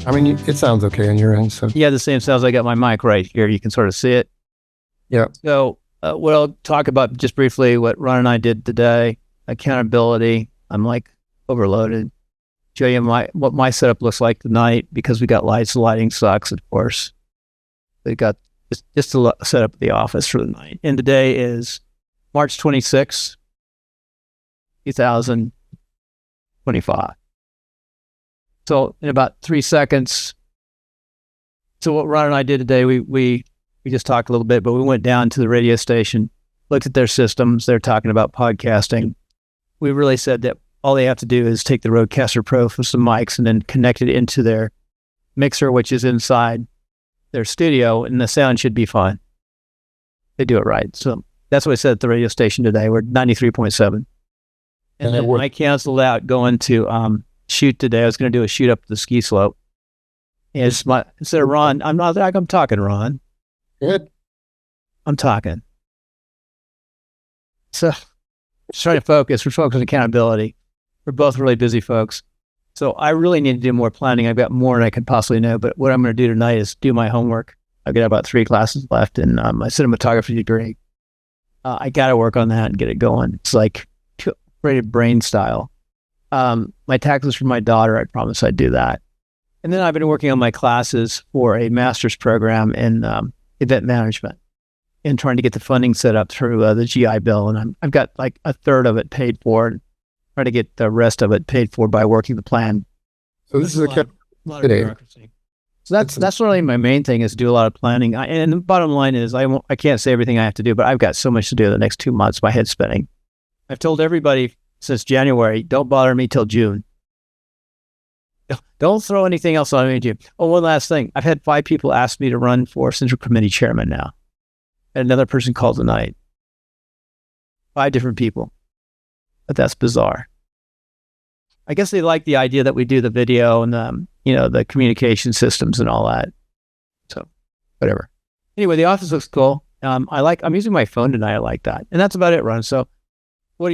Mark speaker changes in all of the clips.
Speaker 1: I mean, it sounds okay on your end. So
Speaker 2: Yeah, the same sounds. I got my mic right here. You can sort of see it.
Speaker 1: yeah.
Speaker 2: So what I'll talk about just briefly, what Ron and I did today, accountability. I'm like overloaded. Show you what my setup looks like tonight because we got lights. The lighting sucks, of course. We got just to set up the office for the night. And today is March 26th, 2025. So in about 3 seconds. So what Ron and I did today, we just talked a little bit, but we went down to the radio station, looked at their systems. They're talking about podcasting. We really said that all they have to do is take the Rodecaster Pro for some mics and then connect it into their mixer, which is inside their studio, and the sound should be fine. They do it right. So that's what I said at the radio station today. We're 93.7. And then I canceled out going to shoot today. I was going to do a shoot up the ski slope. And instead of Ron, I'm talking, Ron.
Speaker 1: Good.
Speaker 2: I'm talking. So just trying to focus. We're focused on accountability. We're both really busy folks. So I really need to do more planning. I've got more than I could possibly know, but what I'm going to do tonight is do my homework. I've got about 3 classes left in my cinematography degree. I got to work on that and get it going. It's like rated brain style. My taxes for my daughter, I promise I'd do that. And then I've been working on my classes for a master's program in event management and trying to get the funding set up through the GI Bill. And I've got like a third of it paid for and try to get the rest of it paid for by working the plan.
Speaker 1: So this is a
Speaker 2: lot of bureaucracy. So that's really my main thing is do a lot of planning. And the bottom line is I can't say everything I have to do, but I've got so much to do the next 2 months. My head's spinning. I've told everybody since January, don't bother me till June. Don't throw anything else on me in June. Oh, one last thing. I've had 5 people ask me to run for Central Committee chairman now. And another person called tonight. 5 different people. But that's bizarre. I guess they like the idea that we do the video and the communication systems and all that. So whatever. Anyway, the office looks cool. I'm using my phone tonight. I like that. And that's about it, Ron. So what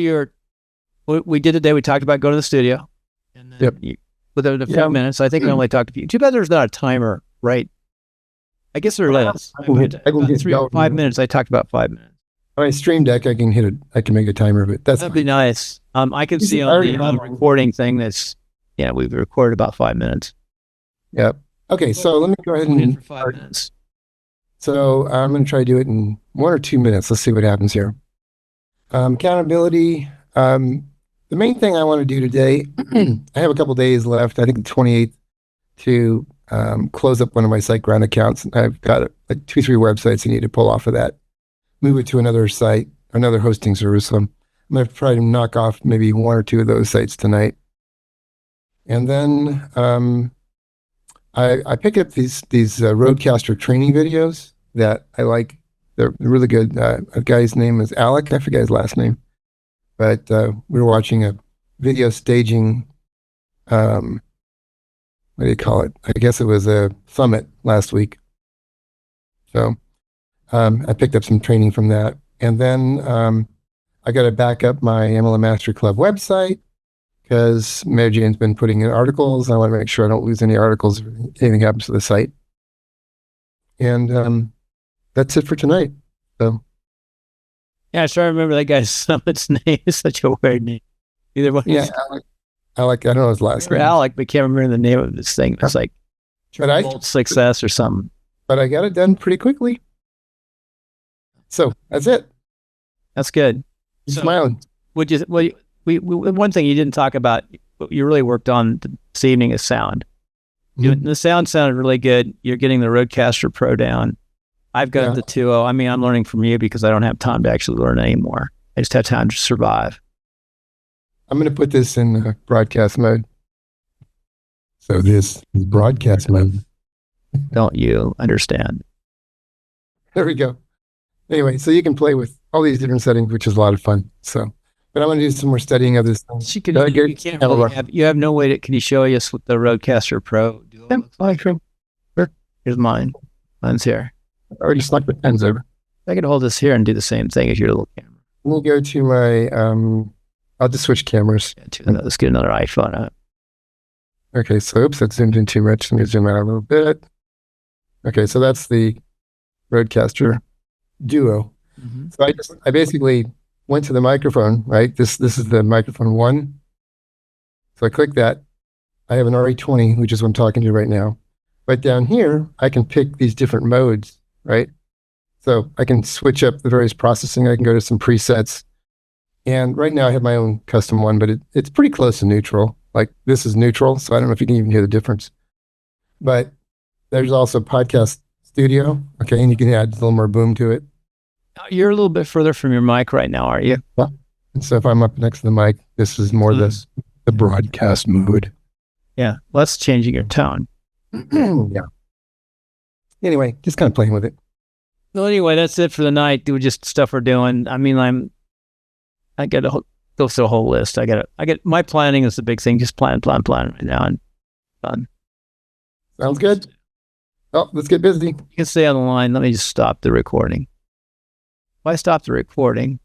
Speaker 2: we did today, we talked about going to the studio. And then within a few minutes, I think I only talked to you. Too bad there's not a timer, right? I guess there is.
Speaker 1: I can get
Speaker 2: 3 or 5 minutes. I talked about 5 minutes.
Speaker 1: All right, Stream Deck, I can make a timer of it.
Speaker 2: That'd be nice. I can see on the recording thing we've recorded about 5 minutes.
Speaker 1: Yep. Okay, so let me go ahead and
Speaker 2: for 5 minutes.
Speaker 1: So I'm going to try to do it in 1 or 2 minutes. Let's see what happens here. Accountability. The main thing I want to do today, I have a couple days left, I think the 28th, to close up one of my SiteGround accounts. I've got like 2-3 websites I need to pull off of that. Move it to another site, another hosting service. So I'm going to try to knock off maybe 1 or 2 of those sites tonight. And then I pick up these Rodecaster training videos that I like. They're really good. A guy's name is Alec. I forget his last name. But we were watching a video staging, what do you call it? I guess it was a summit last week. So I picked up some training from that. And then I got to back up my MLM Mastery Club website because Mary Jane's been putting in articles. I want to make sure I don't lose any articles if anything happens to the site. And that's it for tonight. So.
Speaker 2: Yeah, I try to remember that guy's summit's name. Is such a weird name. Either one.
Speaker 1: Yeah, Alec. I don't know his last name.
Speaker 2: Alec, but can't remember the name of this thing. It's like success or something.
Speaker 1: But I got it done pretty quickly. So that's it.
Speaker 2: That's good.
Speaker 1: You're smiling.
Speaker 2: One thing you didn't talk about, what you really worked on this evening is sound. Mm-hmm. The sound sounded really good. You're getting the Rodecaster Pro down. I've got the 2.0. I mean, I'm learning from you because I don't have time to actually learn anymore. I just have time to survive.
Speaker 1: I'm going to put this in broadcast mode. So this is broadcast mode.
Speaker 2: Don't you understand?
Speaker 1: There we go. Anyway, so you can play with all these different settings, which is a lot of fun. So, but I'm going to do some more studying of this thing.
Speaker 2: You have no way to, can you show us what the Rodecaster Pro
Speaker 1: Sure.
Speaker 2: Here's mine. Mine's here.
Speaker 1: I already snuck the pens over.
Speaker 2: I could hold this here and do the same thing as your little camera.
Speaker 1: We'll go to my, I'll just switch cameras.
Speaker 2: Let's get another iPhone out.
Speaker 1: Okay, so oops, that zoomed in too much. Let me zoom out a little bit. Okay, so that's the Rodecaster Duo. So I basically went to the microphone, right? This is the microphone one. So I click that. I have an RE20, which is what I'm talking to right now. But down here, I can pick these different modes, right? So I can switch up the various processing. I can go to some presets. And right now I have my own custom one, but it's pretty close to neutral. Like this is neutral, so I don't know if you can even hear the difference. But there's also Podcast Studio, okay, and you can add a little more boom to it.
Speaker 2: You're a little bit further from your mic right now, are you?
Speaker 1: And so if I'm up next to the mic, this is more the broadcast mode.
Speaker 2: Yeah, well, that's changing your tone.
Speaker 1: Yeah. Anyway, just kind of playing with it.
Speaker 2: Well, anyway, that's it for the night. Do just stuff we're doing. I mean, I got to go through a whole list. My planning is the big thing. Just plan right now and done.
Speaker 1: Sounds good. Oh, let's get busy.
Speaker 2: You can stay on the line. Let me just stop the recording. If I stop the recording.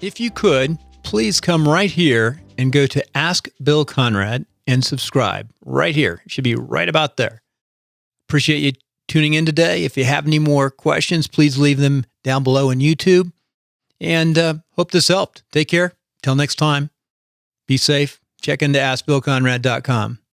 Speaker 3: If you could, please come right here and go to Ask Bill Conrad and subscribe right here. It should be right about there. Appreciate you tuning in today. If you have any more questions, please leave them down below in YouTube. And hope this helped. Take care. Till next time. Be safe. Check into AskBillConrad.com.